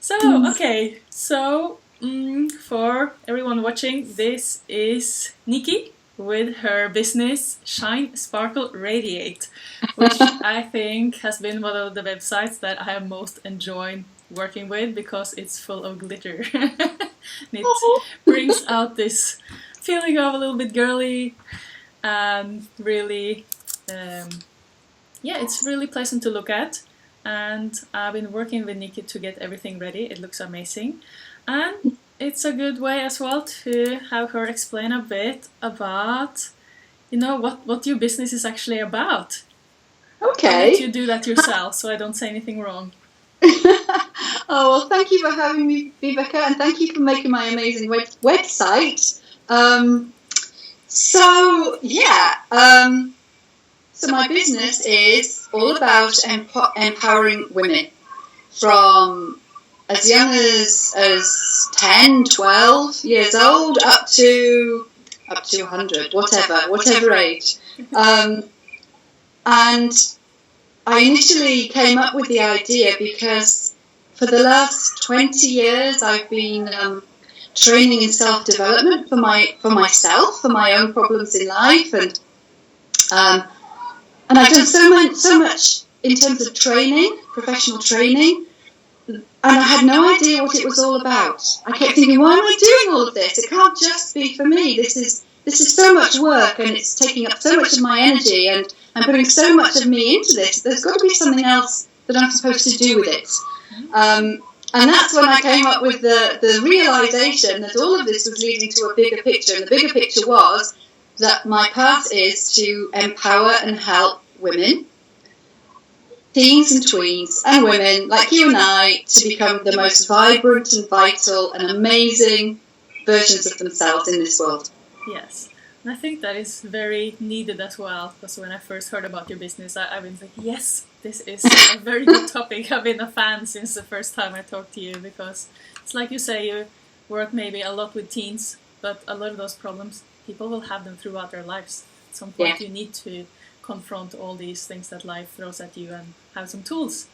For everyone watching, this is Niki with her business Shine, Sparkle, Radiate, which I think has been one of the websites that I have most enjoyed working with because it's full of glitter. It brings out this feeling of a little bit girly and really, it's really pleasant to look at. And I've been working with Niki to get everything ready. It looks amazing. And it's a good way as well to have her explain a bit about, what your business is actually about. Okay. I'll let you do that yourself so I don't say anything wrong. Well, thank you for having me, Viveka, and thank you for making my amazing website. So my business is all about empowering women from as young as 10, 12 years old up to 100, whatever age. And I initially came up with the idea because for the last 20 years I've been training in self-development for myself, for my own problems in life, and I've done so much in terms of training, professional training, and I had no idea what it was all about. I kept thinking, why am I doing all of this? It can't just be for me. This is so much work, and it's taking up so much of my energy, and I'm putting so much of me into this. There's got to be something else that I'm supposed to do with it. And that's when I came up with the realization that all of this was leading to a bigger picture. And the bigger picture was that my path is to empower and help women, teens and tweens and women like you and I, to become the most vibrant and vital and amazing versions of themselves in this world. Yes. And I think that is very needed as well, because when I first heard about your business, I've been like, yes, this is a very good topic. I've been a fan since the first time I talked to you, because it's like you say, you work maybe a lot with teens, but a lot of those problems, people will have them throughout their lives. At some point, you need to confront all these things that life throws at you and have some tools.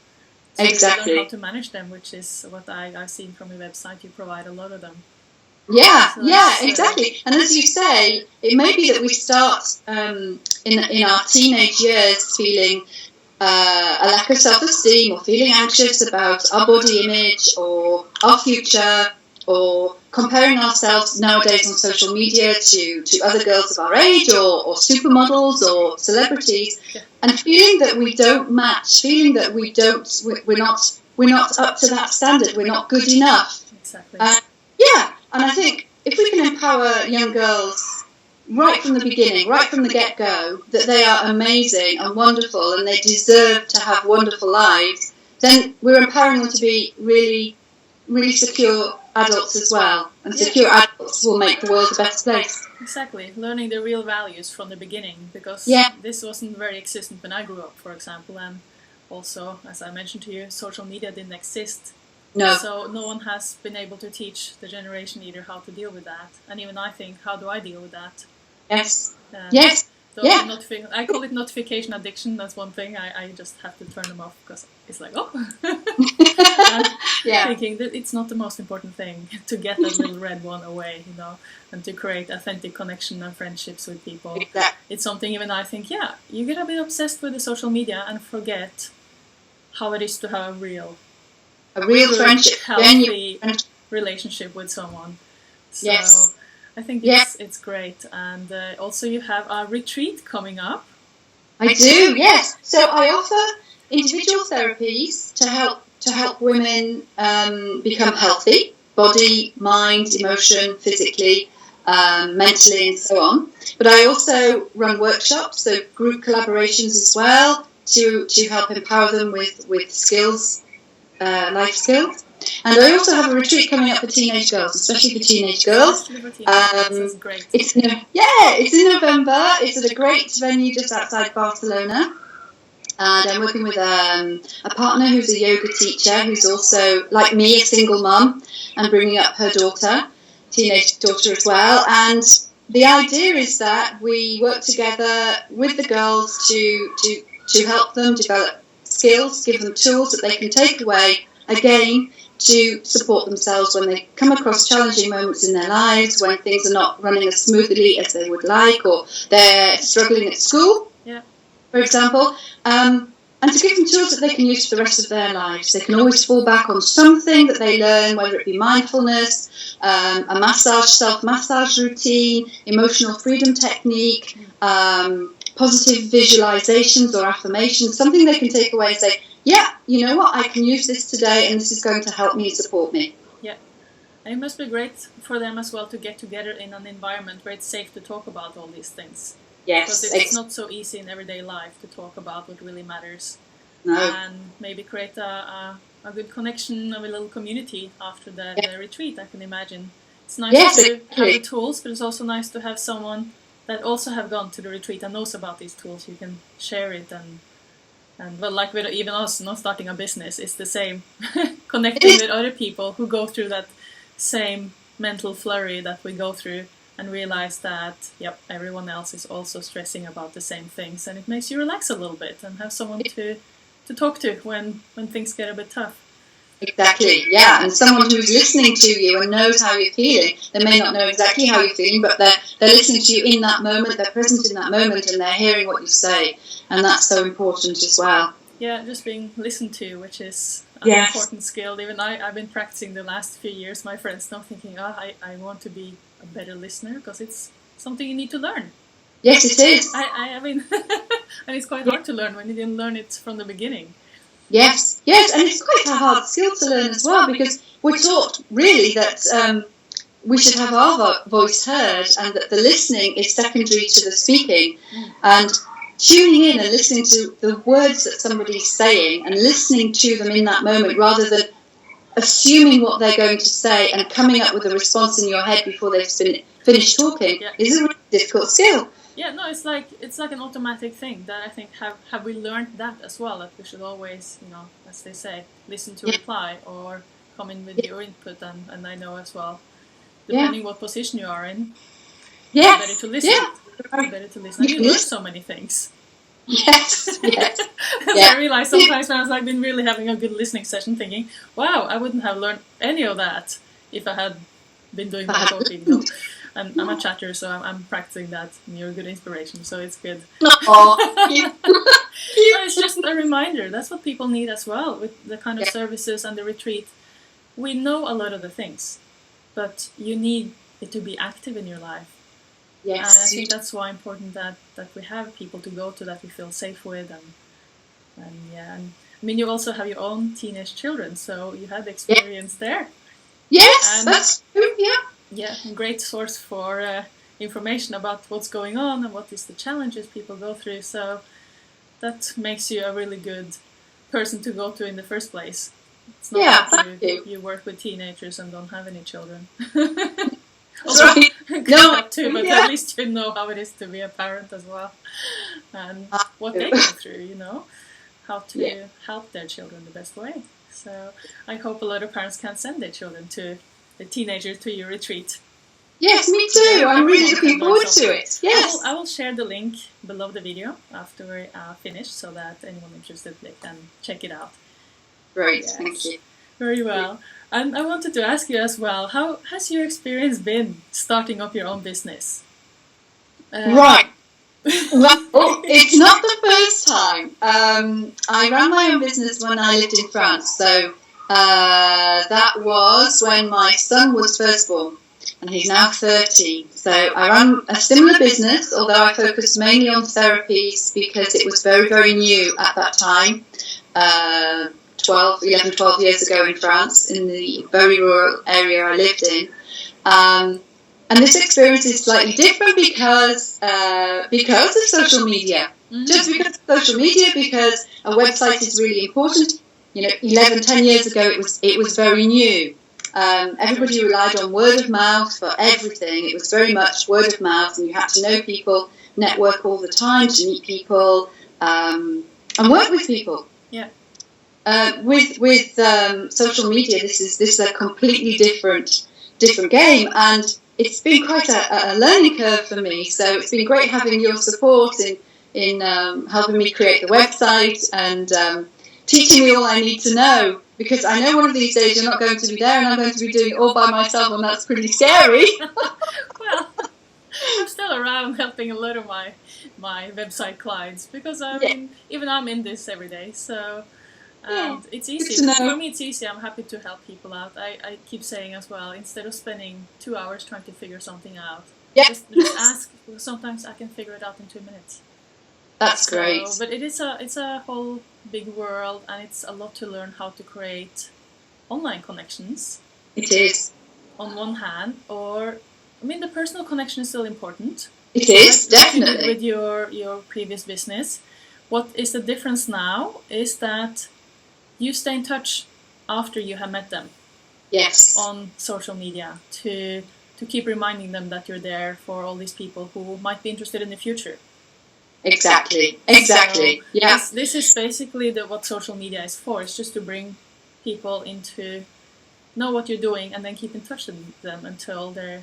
So exactly. You learn how to manage them, which is what I've seen from your website. You provide a lot of them. Yeah, exactly. And as you say, it may be that we start in our teenage years feeling a lack of self-esteem, or feeling anxious about our body image or our future, or comparing ourselves nowadays on social media to other girls of our age, or supermodels or celebrities, and feeling that we don't match, feeling that we're not up to that standard, we're not good enough. Exactly. And I think if we can empower young girls right from the beginning, right from the get-go, that they are amazing and wonderful and they deserve to have wonderful lives, then we're empowering them to be really, really secure adults as well. And secure adults will make the world a better place. Exactly. Learning the real values from the beginning, because this wasn't very existent when I grew up, for example. And also, as I mentioned to you, social media didn't exist. No. So no one has been able to teach the generation either how to deal with that. And even I think, how do I deal with that? Yes. I call it notification addiction. That's one thing. I just have to turn them off, because it's like, thinking that it's not the most important thing to get that little red one away, and to create authentic connection and friendships with people. Exactly. It's something even I think, you get a bit obsessed with the social media and forget how it is to have a real friendship, healthy relationship with someone. So I think it's great. And also you have a retreat coming up. I do, yes. So I offer individual therapies to help women become healthy, body, mind, emotion, physically, mentally, and so on. But I also run workshops, so group collaborations as well, to help empower them with skills. Life skills. And I also have a retreat coming up for teenage girls, especially for teenage girls. That's great. It's in November. It's at a great venue just outside Barcelona. And I'm working with a partner who's a yoga teacher, who's also, like me, a single mum, and bringing up her teenage daughter as well. And the idea is that we work together with the girls to help them develop skills, give them tools that they can take away, again, to support themselves when they come across challenging moments in their lives, when things are not running as smoothly as they would like, or they're struggling at school, for example, and to give them tools that they can use for the rest of their lives. They can always fall back on something that they learn, whether it be mindfulness, a massage, self-massage routine, emotional freedom technique, positive visualizations or affirmations, something they can take away and say, yeah, you know what, I can use this today and this is going to help me and support me. Yeah. And it must be great for them as well to get together in an environment where it's safe to talk about all these things. Yes. Because it's not so easy in everyday life to talk about what really matters. No. And maybe create a good connection of a little community after the retreat, I can imagine. It's nice to have the tools, but it's also nice to have someone that also have gone to the retreat and knows about these tools. You can share it and well, like with even us not starting a business, it's the same. Connecting with other people who go through that same mental flurry that we go through and realize that, yep, everyone else is also stressing about the same things, and it makes you relax a little bit and have someone to talk to when things get a bit tough. Exactly, yeah, and someone who's listening to you and knows how you're feeling. They may not know exactly how you're feeling, but they're listening to you in that moment, they're present in that moment, and they're hearing what you say, and that's so important as well. Yeah, just being listened to, which is an important skill. Even I've been practicing the last few years. My friends now thinking, I want to be a better listener, because it's something you need to learn. Yes, it is. I mean, and it's quite hard to learn when you didn't learn it from the beginning. Yes, and it's quite a hard skill to learn as well, because we're taught really that we should have our voice heard and that the listening is secondary to the speaking. And tuning in and listening to the words that somebody's saying and listening to them in that moment rather than assuming what they're going to say and coming up with a response in your head before they've finished talking is a really difficult skill. Yeah, no, it's like an automatic thing that I think have we learned that as well, that we should always, as they say, listen to reply or come in with your input, and I know as well, depending what position you are in, it's better to listen. It's better to listen. And you learn so many things. Yes. I realize sometimes when I've been really having a good listening session, thinking, wow, I wouldn't have learned any of that if I had been doing my talking. And I'm a chatter, so I'm practicing that, and you're a good inspiration, so it's good. So it's just a reminder. That's what people need as well with the kind of services and the retreat. We know a lot of the things, but you need it to be active in your life. Yes. And I think that's why important that we have people to go to that we feel safe with, and I mean, you also have your own teenage children, so you had experience there. Yes, that's true. Yeah, a great source for information about what's going on and what is the challenges people go through. So that makes you a really good person to go to in the first place. It's not that you work with teenagers and don't have any children. Right. That too, but at least you know how it is to be a parent as well, and what they go through. How to help their children the best way. So I hope a lot of parents can send their children to the teenagers to your retreat. Yes, me too. I'm really looking forward to it. Yes. I will share the link below the video after we finish, so that anyone interested can check it out. Great, thank you. Very well. And I wanted to ask you as well, how has your experience been starting up your own business? Right. Well, it's not the first time. I ran my own business when I lived in France, so that was when my son was first born, and he's now 13. So I ran a similar business, although I focused mainly on therapies because it was very, very new at that time, 12 years ago in France, in the very rural area I lived in. And this experience is slightly different because of social media. Just because of social media, because a website is really important. 10 years ago it was very new. Everybody relied on word of mouth for everything. It was very much word of mouth, and you had to know people, network all the time to meet people, and work with people. Yeah. With social media, this is a completely different game, and it's been quite a learning curve for me. So it's been great having your support in helping me create the website and teaching me all I need to know because I know one of these days you're not going to be there and I'm going to be doing it all by myself, and that's pretty scary. Well, I'm still around helping a lot of my website clients, because even I'm in this every day, so it's easy. For me it's easy. I'm happy to help people out. I keep saying as well, instead of spending 2 hours trying to figure something out, just ask. Sometimes I can figure it out in 2 minutes. That's great. But it's a whole big world, and it's a lot to learn how to create online connections. It is. On one hand, the personal connection is still important. It is, definitely. With your previous business. What is the difference now is that you stay in touch after you have met them. Yes. On social media to keep reminding them that you're there for all these people who might be interested in the future. Exactly. So this is basically what social media is for. It's just to bring people into know what you're doing and then keep in touch with them until they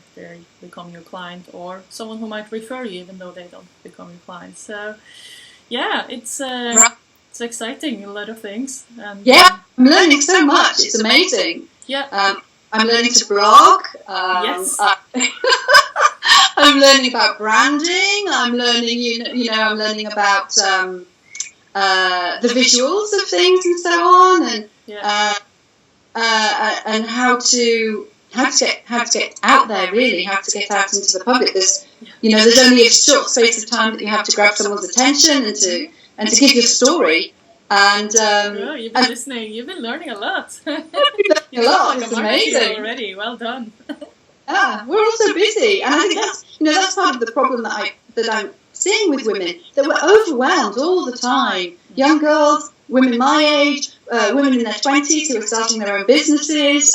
become your client, or someone who might refer you even though they don't become your client. So it's exciting, a lot of things. And, I'm learning so much. It's amazing. I'm learning to blog. Yes. I'm learning about branding. I'm learning, I'm learning about the visuals of things and so on, and how to get out there, really, how to get out into the public. There's only a short space of time that you have to grab someone's attention and to give your story. And you've been listening. You've been learning a lot. It's amazing already. Well done. We're all so busy, and I think that's part of the problem that I'm seeing with women, that we're overwhelmed all the time. Young girls, women my age, women in their 20s who are starting their own businesses,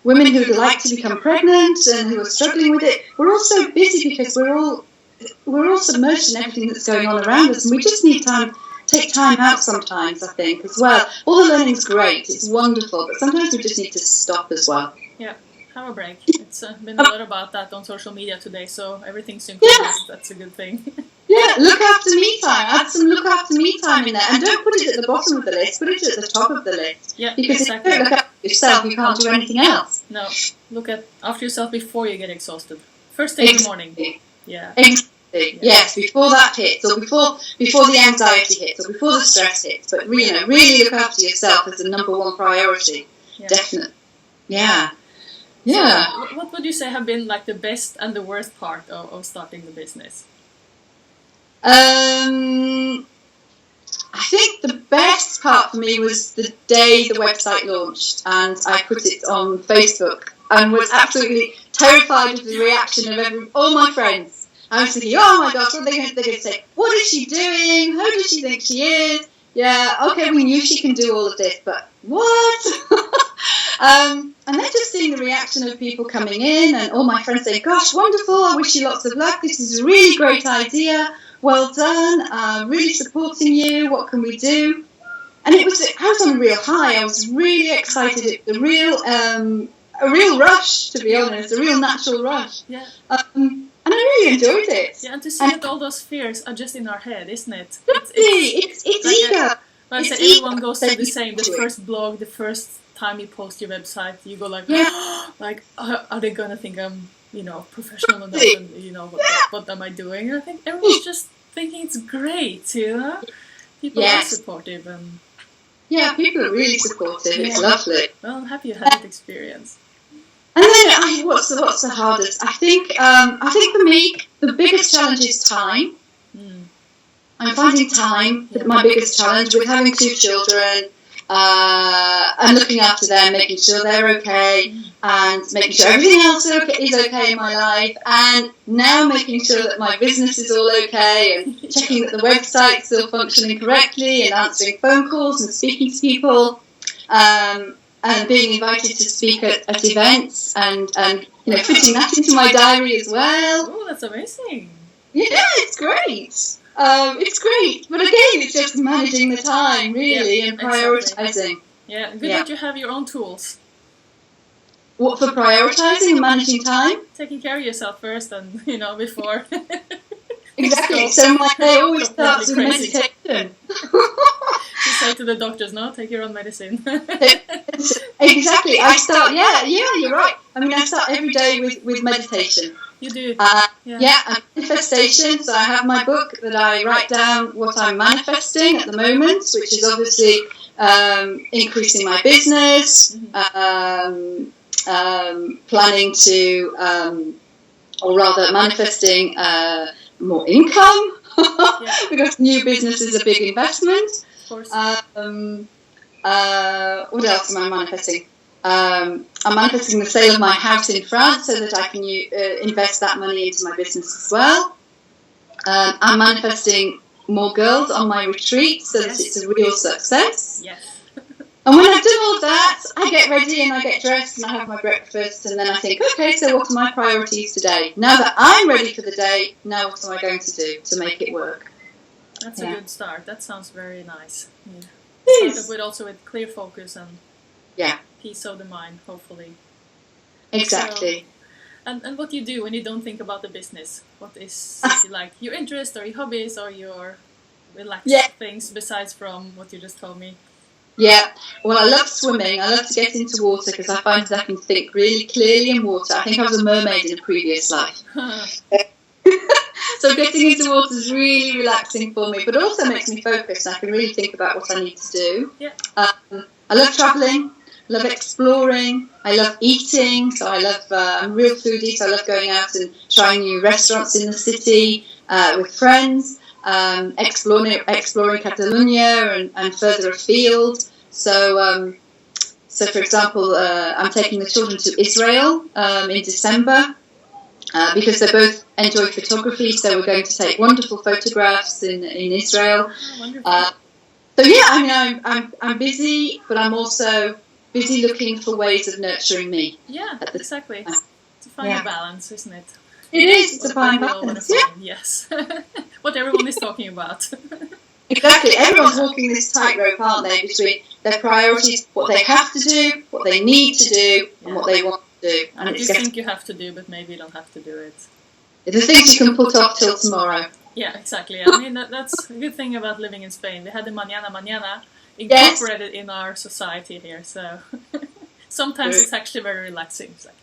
women who would like to become pregnant and who are struggling with it. We're all so busy because we're all submerged in everything that's going on around us, and we just need take time out sometimes, I think, as well. All the learning's great, it's wonderful, but sometimes we just need to stop as well. Yeah, have a break. It's been a lot about that on social media today, so everything's synchronized. That's a good thing. Look after me time. Add some look after me time in there, and don't put it at the bottom of the list. Put it at the top of the list. Yeah, because exactly. if you don't look after yourself, you can't do anything else. No, look after yourself before you get exhausted. First thing in the morning. Yeah. Exactly. Yes, before that hits, or before the anxiety hits, or before the stress hits. But really look after yourself as the number one priority. Yeah. Definitely. Yeah. So what would you say have been like the best and the worst part of starting the business? I think the best part for me was the day the website launched, and I put it on Facebook and was absolutely terrified of the reaction of all my friends. I was thinking, oh my gosh, what are they going to say? What is she doing? Who does she think she is? Yeah, okay, we knew she can do all of this, but what? And then just seeing the reaction of people coming in, and all my friends saying, gosh, wonderful, I wish you lots of luck, this is a really great idea, well done, really supporting you, what can we do? And I was on a real high, I was really excited, a real rush, to be honest, a real natural rush. Yeah. And I really enjoyed it. Yeah, and to see that all those fears are just in our head, isn't it? It's ego. Like I said, everyone goes through the same. The first blog, the first time you post your website, you go like, like, are they gonna think I'm, professional enough? And what am I doing? And I think everyone's just thinking it's great, People are supportive and. Yeah, people are really supportive. It's lovely. Well, I'm happy you had that experience. And then, what's the hardest? I think for me, the biggest challenge is time. I'm finding time my biggest challenge with having 2 children, and looking after them, making sure they're okay, and making sure everything else is okay in my life, and now making sure that my business is all okay, and checking that the website's still functioning correctly, and answering phone calls and speaking to people. And being invited to speak at events, and fitting that into my diary as well. Oh, that's amazing. Yeah, it's great. It's great. But again, it's just managing the time, really, and prioritising. Exactly. Yeah, good that you have your own tools. What, for prioritising and managing time? Taking care of yourself first and, before. Exactly. So my day always starts with meditation. She say to the doctors, no, take your own medicine. Exactly. I start. Yeah, you're right. I mean, I start every day with meditation. You do. And manifestation. So I have my book that I write down what I'm manifesting at the moment, which is obviously increasing my business, planning to, or rather manifesting more income, because new business is a big investment. Of course. What else am I manifesting? I'm manifesting the sale of my house in France so that I can invest that money into my business as well. I'm manifesting more girls on my retreat so that it's a real success. Yes. And when I've done all that, I get ready and I get dressed and I have my breakfast, and then I think, okay, so what are my priorities today? Now that I'm ready for the day, now what am I going to do to make it work? That's a good start. That sounds very nice. It Start with also with clear focus and peace of the mind, hopefully. Exactly. So, and what do you do when you don't think about the business? What is like your interest or your hobbies or your relaxed things besides from what you just told me? Yeah, well, I love swimming. I love to get into water because I find that I can think really clearly in water. I think I was a mermaid in a previous life. So getting into water is really relaxing for me, but also makes me focus and I can really think about what I need to do. Yeah. I love travelling, love exploring, I love eating, so I love, I'm a real foodie, so I love going out and trying new restaurants in the city with friends, exploring Catalonia and further afield. So, for example, I'm taking the children to Israel in December. Because they both enjoy photography, so we're going to take wonderful photographs in Israel. Wonderful. So yeah, I mean, I'm busy, but I'm also busy looking for ways of nurturing me. Yeah, exactly. To find a balance, isn't it? It is to find balance. Yeah. Yes. What everyone is talking about. Exactly. Everyone's walking this tightrope, aren't they, between their priorities, what they have to do, what they need to do, and what they want to do. And you think you have to do, but maybe you don't have to do it. The things you can put off till tomorrow. Yeah, exactly. I mean, that's a good thing about living in Spain. We had the mañana incorporated in our society here, so sometimes it's actually very relaxing. It's like,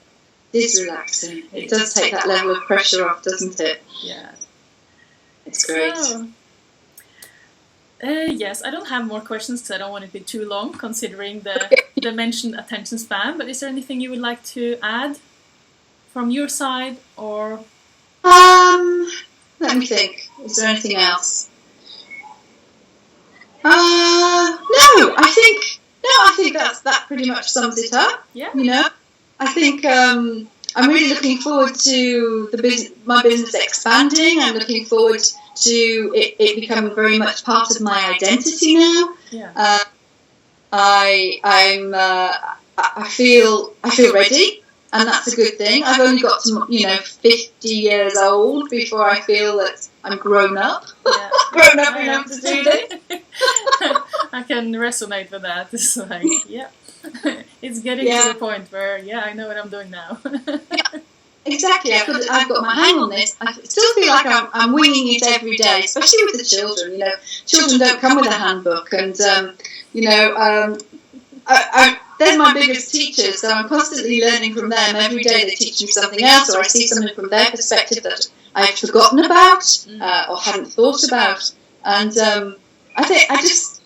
it is relaxing. It does take that level of pressure off, doesn't it? Yeah. It's great. So, yes, I don't have more questions because I don't want it to be too long, considering the mentioned attention span. But is there anything you would like to add from your side, or? Let me think. Is there anything else? No, I think that pretty much sums it up. Yeah. You know, I think I'm really looking forward to my business expanding. I'm looking forward to it becoming very much part of my identity now. Yeah. I feel ready, and that's a good thing. I've only got to 50 years old before I feel that I'm grown up. Yeah. Grown up enough to do this. I can resonate with that. It's like, it's getting to the point where, I know what I'm doing now. Exactly. I've got my hang on this. I still feel like I'm winging it every day, especially with the children. Children don't come with a handbook, and they're my biggest teachers, so I'm constantly learning from them. Every day they teach me something else, or I see something from their perspective that I've forgotten about or hadn't thought about. And I just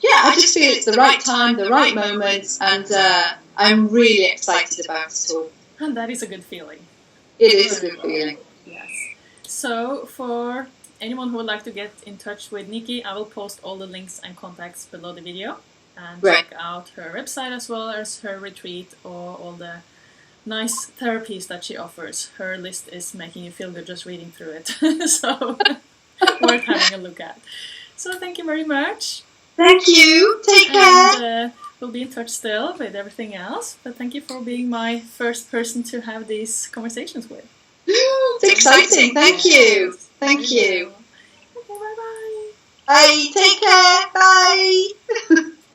feel it's the right time, the right moment, and I'm really excited about it all. And that is a good feeling. It is a good feeling. Yes. So for anyone who would like to get in touch with Niki, I will post all the links and contacts below the video. And check out her website as well as her retreat or all the nice therapies that she offers. Her list is making you feel good just reading through it. So worth having a look at. So thank you very much. Thank you. Take care. And we'll be in touch still with everything else. But thank you for being my first person to have these conversations with. It's exciting. Thank you. Thank you. Okay, bye-bye. Bye. Take care. Bye.